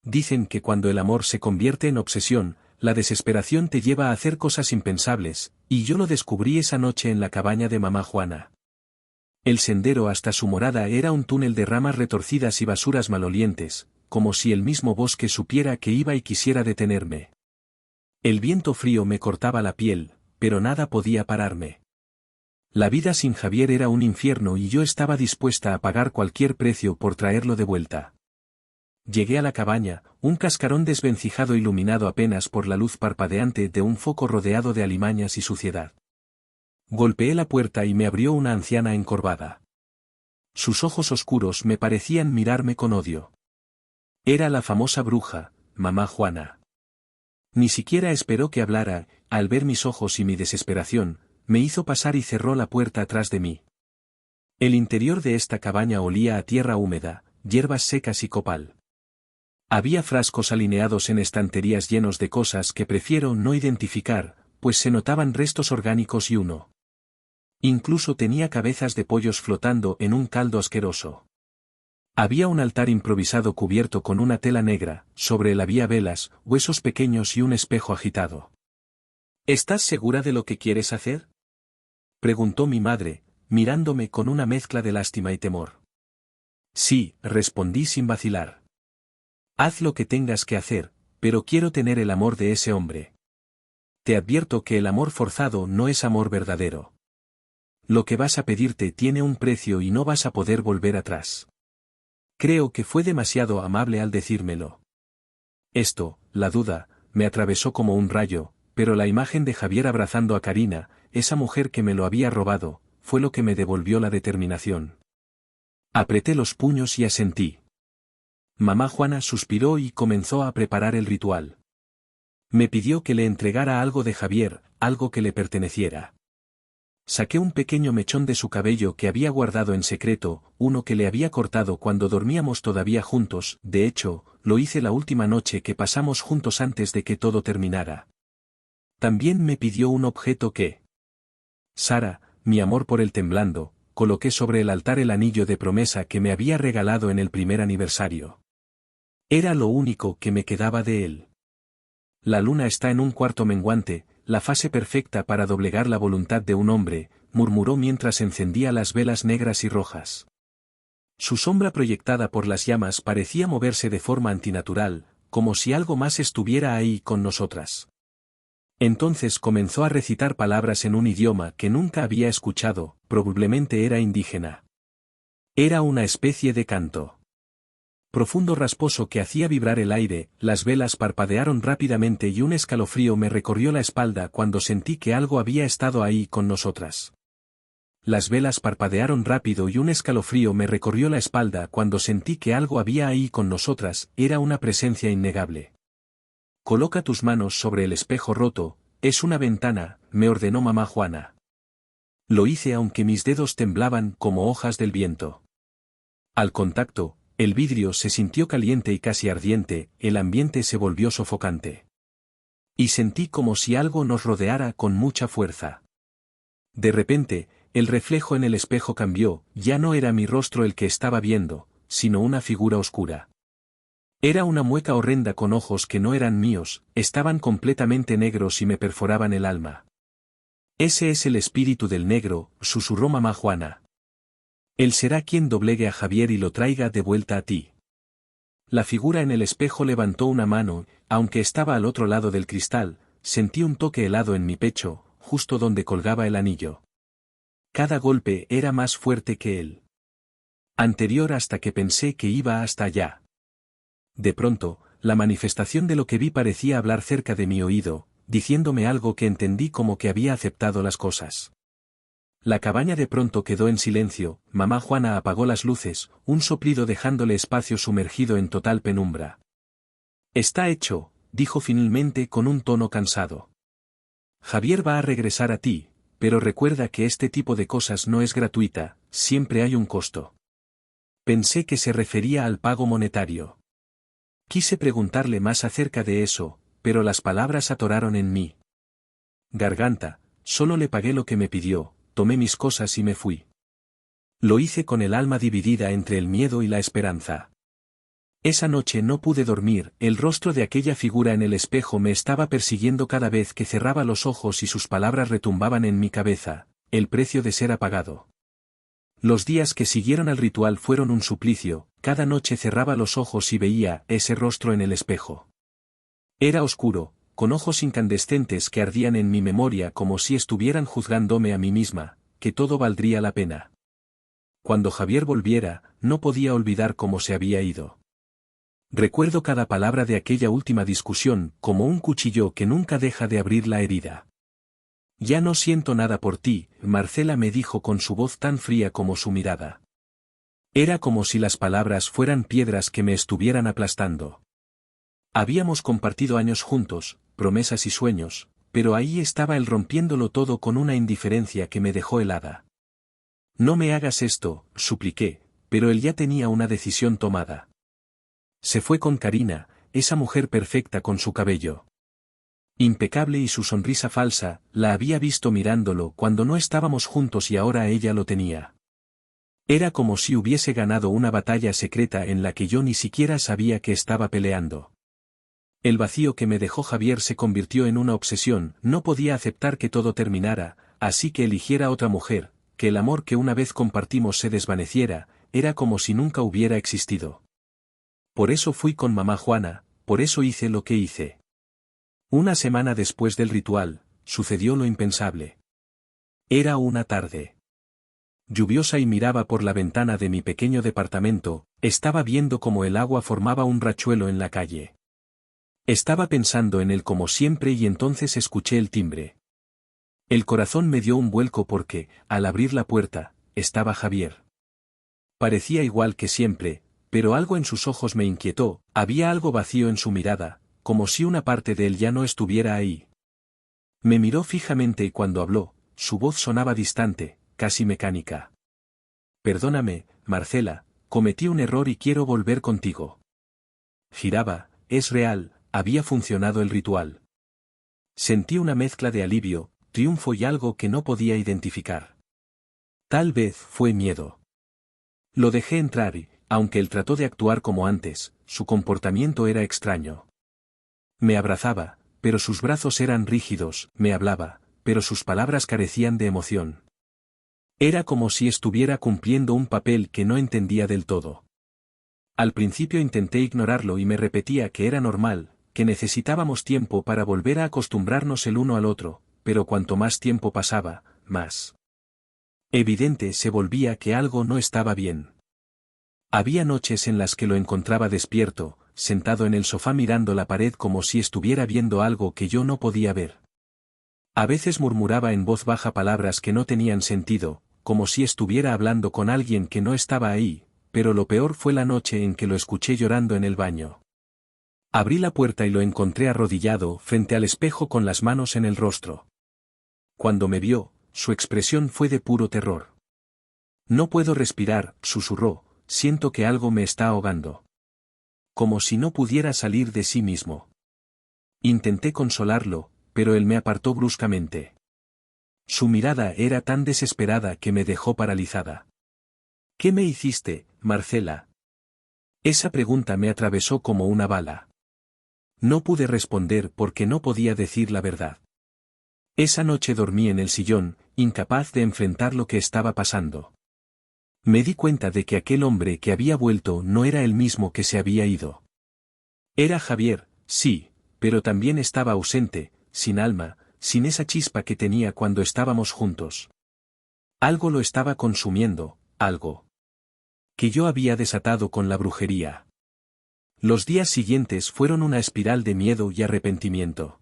Dicen que cuando el amor se convierte en obsesión, la desesperación te lleva a hacer cosas impensables, y yo lo descubrí esa noche en la cabaña de mamá Juana. El sendero hasta su morada era un túnel de ramas retorcidas y basuras malolientes, como si el mismo bosque supiera que iba y quisiera detenerme. El viento frío me cortaba la piel, pero nada podía pararme. La vida sin Javier era un infierno y yo estaba dispuesta a pagar cualquier precio por traerlo de vuelta. Llegué a la cabaña, un cascarón desvencijado iluminado apenas por la luz parpadeante de un foco rodeado de alimañas y suciedad. Golpeé la puerta y me abrió una anciana encorvada. Sus ojos oscuros me parecían mirarme con odio. Era la famosa bruja, mamá Juana. Ni siquiera esperó que hablara, al ver mis ojos y mi desesperación, me hizo pasar y cerró la puerta atrás de mí. El interior de esta cabaña olía a tierra húmeda, hierbas secas y copal. Había frascos alineados en estanterías llenos de cosas que prefiero no identificar, pues se notaban restos orgánicos y uno. Incluso tenía cabezas de pollos flotando en un caldo asqueroso. Había un altar improvisado cubierto con una tela negra, sobre él había velas, huesos pequeños y un espejo agitado. ¿Estás segura de lo que quieres hacer?, preguntó mi madre, mirándome con una mezcla de lástima y temor. Sí, respondí sin vacilar. Haz lo que tengas que hacer, pero quiero tener el amor de ese hombre. Te advierto que el amor forzado no es amor verdadero. Lo que vas a pedirte tiene un precio y no vas a poder volver atrás. Creo que fue demasiado amable al decírmelo. Esto, la duda, me atravesó como un rayo, pero la imagen de Javier abrazando a Karina, esa mujer que me lo había robado, fue lo que me devolvió la determinación. Apreté los puños y asentí. Mamá Juana suspiró y comenzó a preparar el ritual. Me pidió que le entregara algo de Javier, algo que le perteneciera. Saqué un pequeño mechón de su cabello que había guardado en secreto, uno que le había cortado cuando dormíamos todavía juntos, de hecho, lo hice la última noche que pasamos juntos antes de que todo terminara. También me pidió un objeto que... Sara, mi amor por él temblando, coloqué sobre el altar el anillo de promesa que me había regalado en el primer aniversario. Era lo único que me quedaba de él. La luna está en un cuarto menguante, la fase perfecta para doblegar la voluntad de un hombre, murmuró mientras encendía las velas negras y rojas. Su sombra proyectada por las llamas parecía moverse de forma antinatural, como si algo más estuviera ahí con nosotras. Entonces comenzó a recitar palabras en un idioma que nunca había escuchado, probablemente era indígena. Era una especie de canto profundo rasposo que hacía vibrar el aire, las velas parpadearon rápidamente y un escalofrío me recorrió la espalda cuando sentí que algo había estado ahí con nosotras. Las velas parpadearon rápido y un escalofrío me recorrió la espalda cuando sentí que algo había ahí con nosotras, era una presencia innegable. Coloca tus manos sobre el espejo roto, es una ventana, me ordenó mamá Juana. Lo hice aunque mis dedos temblaban como hojas del viento. Al contacto, el vidrio se sintió caliente y casi ardiente, el ambiente se volvió sofocante. Y sentí como si algo nos rodeara con mucha fuerza. De repente, el reflejo en el espejo cambió, ya no era mi rostro el que estaba viendo, sino una figura oscura. Era una mueca horrenda con ojos que no eran míos, estaban completamente negros y me perforaban el alma. Ese es el espíritu del negro, susurró mamá Juana. Él será quien doblegue a Javier y lo traiga de vuelta a ti. La figura en el espejo levantó una mano, aunque estaba al otro lado del cristal, sentí un toque helado en mi pecho, justo donde colgaba el anillo. Cada golpe era más fuerte que el anterior hasta que pensé que iba hasta allá. De pronto, la manifestación de lo que vi parecía hablar cerca de mi oído, diciéndome algo que entendí como que había aceptado las cosas. La cabaña de pronto quedó en silencio, mamá Juana apagó las luces, un soplido dejándole espacio sumergido en total penumbra. Está hecho, dijo finalmente con un tono cansado. Javier va a regresar a ti, pero recuerda que este tipo de cosas no es gratuita, siempre hay un costo. Pensé que se refería al pago monetario. Quise preguntarle más acerca de eso, pero las palabras atoraron en mí. Garganta, solo le pagué lo que me pidió. Tomé mis cosas y me fui. Lo hice con el alma dividida entre el miedo y la esperanza. Esa noche no pude dormir, el rostro de aquella figura en el espejo me estaba persiguiendo cada vez que cerraba los ojos y sus palabras retumbaban en mi cabeza, el precio de ser apagado. Los días que siguieron al ritual fueron un suplicio, cada noche cerraba los ojos y veía ese rostro en el espejo. Era oscuro, con ojos incandescentes que ardían en mi memoria como si estuvieran juzgándome a mí misma, que todo valdría la pena. Cuando Javier volviera, no podía olvidar cómo se había ido. Recuerdo cada palabra de aquella última discusión como un cuchillo que nunca deja de abrir la herida. Ya no siento nada por ti, Marcela me dijo con su voz tan fría como su mirada. Era como si las palabras fueran piedras que me estuvieran aplastando. Habíamos compartido años juntos, promesas y sueños, pero ahí estaba él rompiéndolo todo con una indiferencia que me dejó helada. No me hagas esto, supliqué, pero él ya tenía una decisión tomada. Se fue con Karina, esa mujer perfecta con su cabello impecable y su sonrisa falsa, la había visto mirándolo cuando no estábamos juntos y ahora ella lo tenía. Era como si hubiese ganado una batalla secreta en la que yo ni siquiera sabía que estaba peleando. El vacío que me dejó Javier se convirtió en una obsesión, no podía aceptar que todo terminara, así que eligiera otra mujer, que el amor que una vez compartimos se desvaneciera, era como si nunca hubiera existido. Por eso fui con mamá Juana, por eso hice lo que hice. Una semana después del ritual, sucedió lo impensable. Era una tarde lluviosa y miraba por la ventana de mi pequeño departamento, estaba viendo cómo el agua formaba un rachuelo en la calle. Estaba pensando en él como siempre y entonces escuché el timbre. El corazón me dio un vuelco porque, al abrir la puerta, estaba Javier. Parecía igual que siempre, pero algo en sus ojos me inquietó, había algo vacío en su mirada, como si una parte de él ya no estuviera ahí. Me miró fijamente y cuando habló, su voz sonaba distante, casi mecánica. Perdóname, Marcela, cometí un error y quiero volver contigo. Giraba, es real, había funcionado el ritual. Sentí una mezcla de alivio, triunfo y algo que no podía identificar. Tal vez fue miedo. Lo dejé entrar y, aunque él trató de actuar como antes, su comportamiento era extraño. Me abrazaba, pero sus brazos eran rígidos, me hablaba, pero sus palabras carecían de emoción. Era como si estuviera cumpliendo un papel que no entendía del todo. Al principio intenté ignorarlo y me repetía que era normal, que necesitábamos tiempo para volver a acostumbrarnos el uno al otro, pero cuanto más tiempo pasaba, más evidente se volvía que algo no estaba bien. Había noches en las que lo encontraba despierto, sentado en el sofá mirando la pared como si estuviera viendo algo que yo no podía ver. A veces murmuraba en voz baja palabras que no tenían sentido, como si estuviera hablando con alguien que no estaba ahí, pero lo peor fue la noche en que lo escuché llorando en el baño. Abrí la puerta y lo encontré arrodillado frente al espejo con las manos en el rostro. Cuando me vio, su expresión fue de puro terror. No puedo respirar, susurró, siento que algo me está ahogando. Como si no pudiera salir de sí mismo. Intenté consolarlo, pero él me apartó bruscamente. Su mirada era tan desesperada que me dejó paralizada. ¿Qué me hiciste, Marcela? Esa pregunta me atravesó como una bala. No pude responder porque no podía decir la verdad. Esa noche dormí en el sillón, incapaz de enfrentar lo que estaba pasando. Me di cuenta de que aquel hombre que había vuelto no era el mismo que se había ido. Era Javier, sí, pero también estaba ausente, sin alma, sin esa chispa que tenía cuando estábamos juntos. Algo lo estaba consumiendo, algo que yo había desatado con la brujería. Los días siguientes fueron una espiral de miedo y arrepentimiento.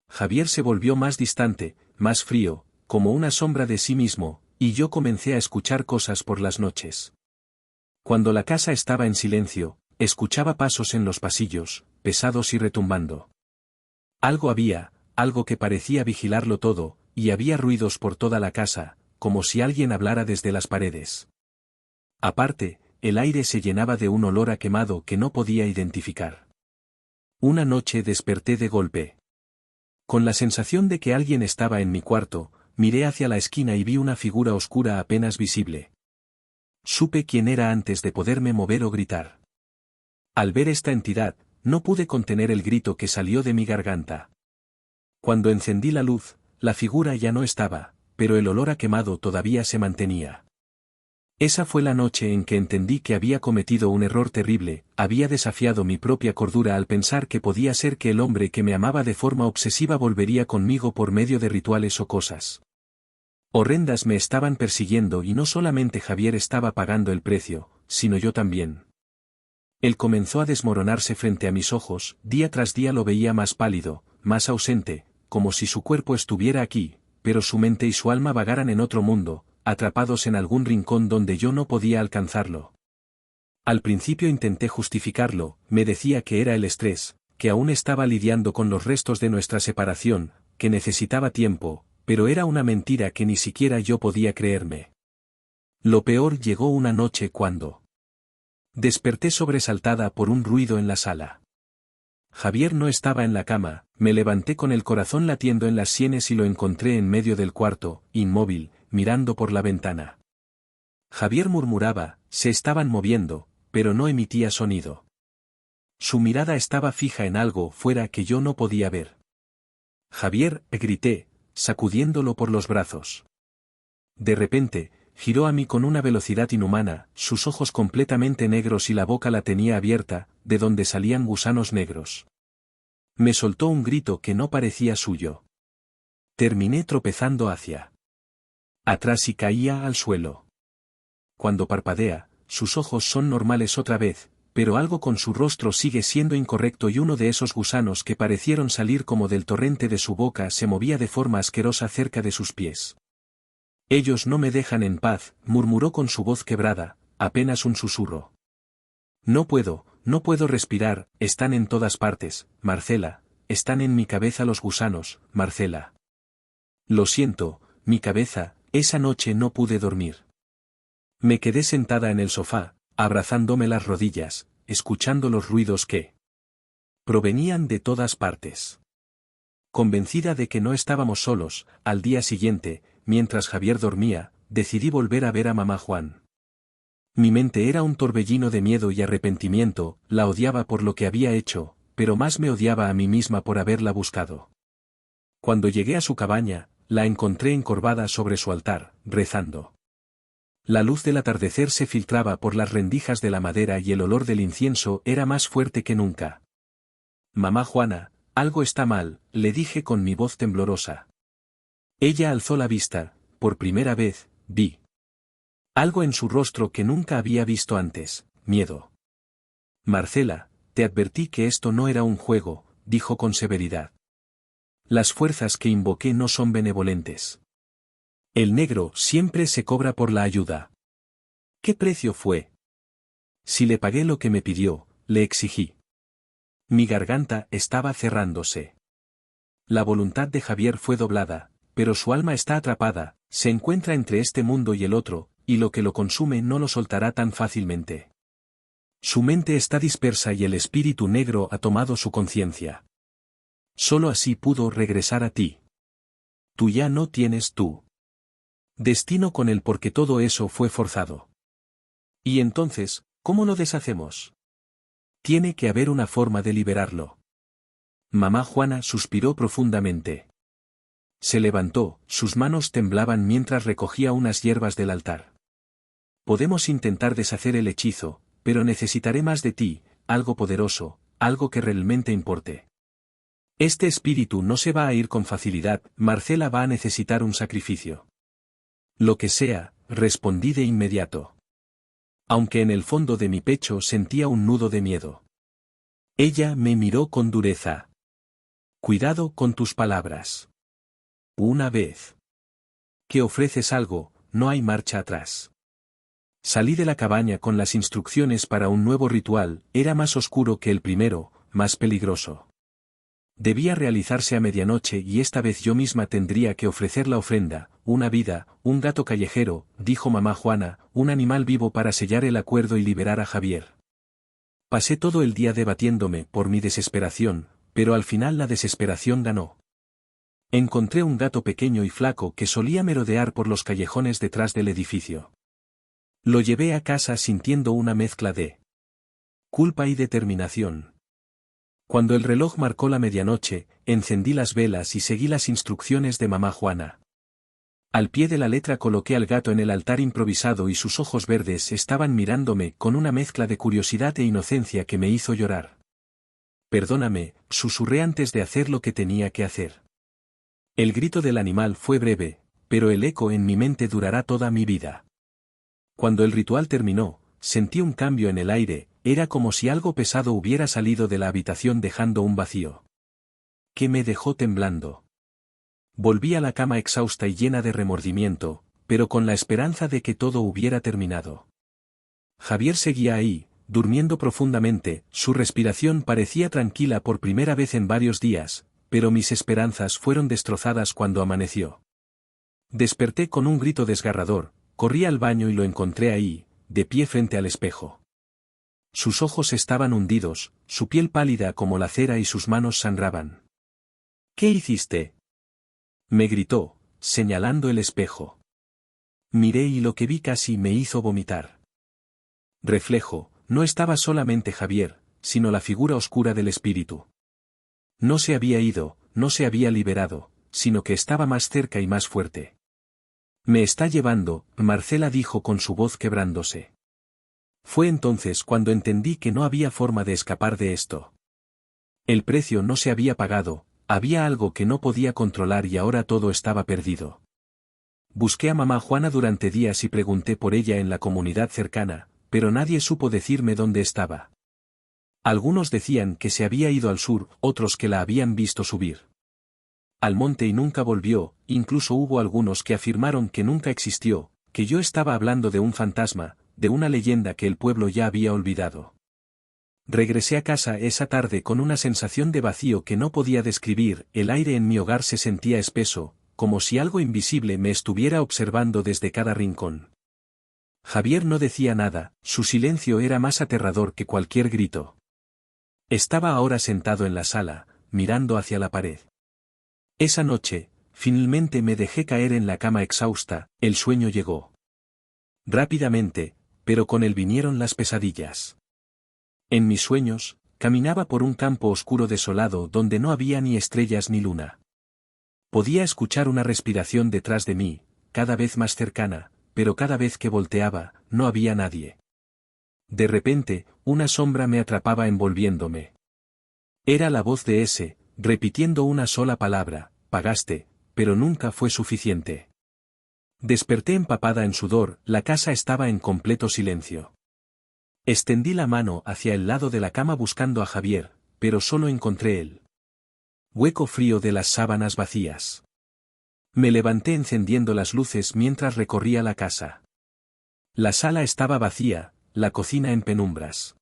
Javier se volvió más distante, más frío, como una sombra de sí mismo, y yo comencé a escuchar cosas por las noches. Cuando la casa estaba en silencio, escuchaba pasos en los pasillos, pesados y retumbando. Algo había, algo que parecía vigilarlo todo, y había ruidos por toda la casa, como si alguien hablara desde las paredes. Aparte, el aire se llenaba de un olor a quemado que no podía identificar. Una noche desperté de golpe. Con la sensación de que alguien estaba en mi cuarto, miré hacia la esquina y vi una figura oscura apenas visible. Supe quién era antes de poderme mover o gritar. Al ver esta entidad, no pude contener el grito que salió de mi garganta. Cuando encendí la luz, la figura ya no estaba, pero el olor a quemado todavía se mantenía. Esa fue la noche en que entendí que había cometido un error terrible, había desafiado mi propia cordura al pensar que podía ser que el hombre que me amaba de forma obsesiva volvería conmigo por medio de rituales o cosas horrendas me estaban persiguiendo y no solamente Javier estaba pagando el precio, sino yo también. Él comenzó a desmoronarse frente a mis ojos, día tras día lo veía más pálido, más ausente, como si su cuerpo estuviera aquí, pero su mente y su alma vagaran en otro mundo, atrapados en algún rincón donde yo no podía alcanzarlo. Al principio intenté justificarlo, me decía que era el estrés, que aún estaba lidiando con los restos de nuestra separación, que necesitaba tiempo, pero era una mentira que ni siquiera yo podía creerme. Lo peor llegó una noche cuando desperté sobresaltada por un ruido en la sala. Javier no estaba en la cama, me levanté con el corazón latiendo en las sienes y lo encontré en medio del cuarto, inmóvil, mirando por la ventana. Javier murmuraba, se estaban moviendo, pero no emitía sonido. Su mirada estaba fija en algo fuera que yo no podía ver. Javier, grité, sacudiéndolo por los brazos. De repente, giró a mí con una velocidad inhumana, sus ojos completamente negros y la boca la tenía abierta, de donde salían gusanos negros. Me soltó un grito que no parecía suyo. Terminé tropezando hacia atrás y caía al suelo. Cuando parpadea, sus ojos son normales otra vez, pero algo con su rostro sigue siendo incorrecto y uno de esos gusanos que parecieron salir como del torrente de su boca se movía de forma asquerosa cerca de sus pies. Ellos no me dejan en paz, murmuró con su voz quebrada, apenas un susurro. No puedo respirar, están en todas partes, Marcela, están en mi cabeza los gusanos, Marcela. Lo siento, mi cabeza, esa noche no pude dormir. Me quedé sentada en el sofá, abrazándome las rodillas, escuchando los ruidos que provenían de todas partes. Convencida de que no estábamos solos, al día siguiente, mientras Javier dormía, decidí volver a ver a mamá Juan. Mi mente era un torbellino de miedo y arrepentimiento, la odiaba por lo que había hecho, pero más me odiaba a mí misma por haberla buscado. Cuando llegué a su cabaña, la encontré encorvada sobre su altar, rezando. La luz del atardecer se filtraba por las rendijas de la madera y el olor del incienso era más fuerte que nunca. Mamá Juana, algo está mal, le dije con mi voz temblorosa. Ella alzó la vista, por primera vez, vi algo en su rostro que nunca había visto antes, miedo. Marcela, te advertí que esto no era un juego, dijo con severidad. Las fuerzas que invoqué no son benevolentes. El negro siempre se cobra por la ayuda. ¿Qué precio fue? Si le pagué lo que me pidió, le exigí. Mi garganta estaba cerrándose. La voluntad de Javier fue doblada, pero su alma está atrapada, se encuentra entre este mundo y el otro, y lo que lo consume no lo soltará tan fácilmente. Su mente está dispersa y el espíritu negro ha tomado su conciencia. Solo así pudo regresar a ti. Tú ya no tienes tú destino con él porque todo eso fue forzado. Y entonces, ¿cómo lo deshacemos? Tiene que haber una forma de liberarlo. Mamá Juana suspiró profundamente. Se levantó, sus manos temblaban mientras recogía unas hierbas del altar. Podemos intentar deshacer el hechizo, pero necesitaré más de ti, algo poderoso, algo que realmente importe. Este espíritu no se va a ir con facilidad, Marcela va a necesitar un sacrificio. Lo que sea, respondí de inmediato. Aunque en el fondo de mi pecho sentía un nudo de miedo. Ella me miró con dureza. Cuidado con tus palabras. Una vez que ofreces algo, no hay marcha atrás. Salí de la cabaña con las instrucciones para un nuevo ritual, era más oscuro que el primero, más peligroso. Debía realizarse a medianoche y esta vez yo misma tendría que ofrecer la ofrenda, una vida, un gato callejero, dijo mamá Juana, un animal vivo para sellar el acuerdo y liberar a Javier. Pasé todo el día debatiéndome por mi desesperación, pero al final la desesperación ganó. Encontré un gato pequeño y flaco que solía merodear por los callejones detrás del edificio. Lo llevé a casa sintiendo una mezcla de Culpa y determinación. Cuando el reloj marcó la medianoche, encendí las velas y seguí las instrucciones de mamá Juana. Al pie de la letra coloqué al gato en el altar improvisado y sus ojos verdes estaban mirándome con una mezcla de curiosidad e inocencia que me hizo llorar. Perdóname, susurré antes de hacer lo que tenía que hacer. El grito del animal fue breve, pero el eco en mi mente durará toda mi vida. Cuando el ritual terminó, sentí un cambio en el aire, era como si algo pesado hubiera salido de la habitación dejando un vacío que me dejó temblando. Volví a la cama exhausta y llena de remordimiento, pero con la esperanza de que todo hubiera terminado. Javier seguía ahí, durmiendo profundamente, su respiración parecía tranquila por primera vez en varios días, pero mis esperanzas fueron destrozadas cuando amaneció. Desperté con un grito desgarrador, corrí al baño y lo encontré ahí, de pie frente al espejo. Sus ojos estaban hundidos, su piel pálida como la cera y sus manos sangraban. ¿Qué hiciste?, me gritó, señalando el espejo. Miré y lo que vi casi me hizo vomitar. Reflejo, no estaba solamente Javier, sino la figura oscura del espíritu. No se había ido, no se había liberado, sino que estaba más cerca y más fuerte. Me está llevando, Marcela dijo con su voz quebrándose. Fue entonces cuando entendí que no había forma de escapar de esto. El precio no se había pagado, había algo que no podía controlar y ahora todo estaba perdido. Busqué a mamá Juana durante días y pregunté por ella en la comunidad cercana, pero nadie supo decirme dónde estaba. Algunos decían que se había ido al sur, otros que la habían visto subir al monte y nunca volvió, incluso hubo algunos que afirmaron que nunca existió, que yo estaba hablando de un fantasma, de una leyenda que el pueblo ya había olvidado. Regresé a casa esa tarde con una sensación de vacío que no podía describir, el aire en mi hogar se sentía espeso, como si algo invisible me estuviera observando desde cada rincón. Javier no decía nada, su silencio era más aterrador que cualquier grito. Estaba ahora sentado en la sala, mirando hacia la pared. Esa noche, finalmente me dejé caer en la cama exhausta, el sueño llegó. Rápidamente, pero con él vinieron las pesadillas. En mis sueños, caminaba por un campo oscuro desolado donde no había ni estrellas ni luna. Podía escuchar una respiración detrás de mí, cada vez más cercana, pero cada vez que volteaba, no había nadie. De repente, una sombra me atrapaba envolviéndome. Era la voz de ese, repitiendo una sola palabra, pagaste, pero nunca fue suficiente. Desperté empapada en sudor, la casa estaba en completo silencio. Extendí la mano hacia el lado de la cama buscando a Javier, pero solo encontré el hueco frío de las sábanas vacías. Me levanté encendiendo las luces mientras recorría la casa. La sala estaba vacía, la cocina en penumbras.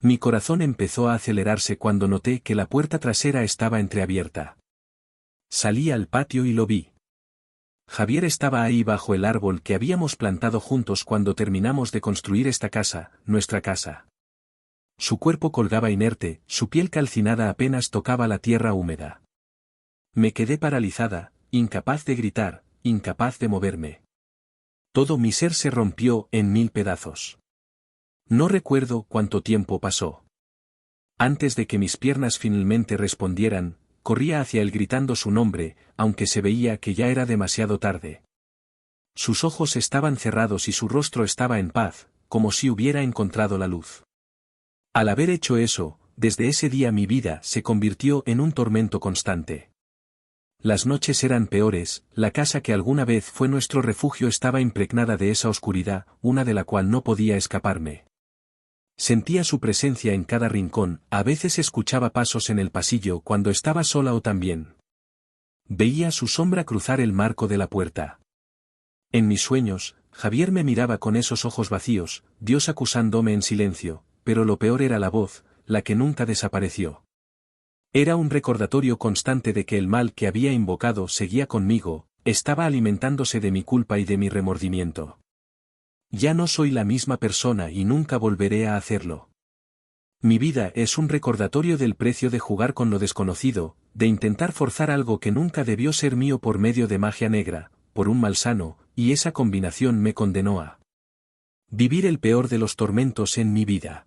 Mi corazón empezó a acelerarse cuando noté que la puerta trasera estaba entreabierta. Salí al patio y lo vi. Javier estaba ahí bajo el árbol que habíamos plantado juntos cuando terminamos de construir esta casa, nuestra casa. Su cuerpo colgaba inerte, su piel calcinada apenas tocaba la tierra húmeda. Me quedé paralizada, incapaz de gritar, incapaz de moverme. Todo mi ser se rompió en 1000 pedazos. No recuerdo cuánto tiempo pasó. Antes de que mis piernas finalmente respondieran, corría hacia él gritando su nombre, aunque se veía que ya era demasiado tarde. Sus ojos estaban cerrados y su rostro estaba en paz, como si hubiera encontrado la luz. Al haber hecho eso, desde ese día mi vida se convirtió en un tormento constante. Las noches eran peores, la casa que alguna vez fue nuestro refugio estaba impregnada de esa oscuridad, una de la cual no podía escaparme. Sentía su presencia en cada rincón, a veces escuchaba pasos en el pasillo cuando estaba sola o también veía su sombra cruzar el marco de la puerta. En mis sueños, Javier me miraba con esos ojos vacíos, Dios acusándome en silencio, pero lo peor era la voz, la que nunca desapareció. Era un recordatorio constante de que el mal que había invocado seguía conmigo, estaba alimentándose de mi culpa y de mi remordimiento. Ya no soy la misma persona y nunca volveré a hacerlo. Mi vida es un recordatorio del precio de jugar con lo desconocido, de intentar forzar algo que nunca debió ser mío por medio de magia negra, por un malsano, y esa combinación me condenó a vivir el peor de los tormentos en mi vida.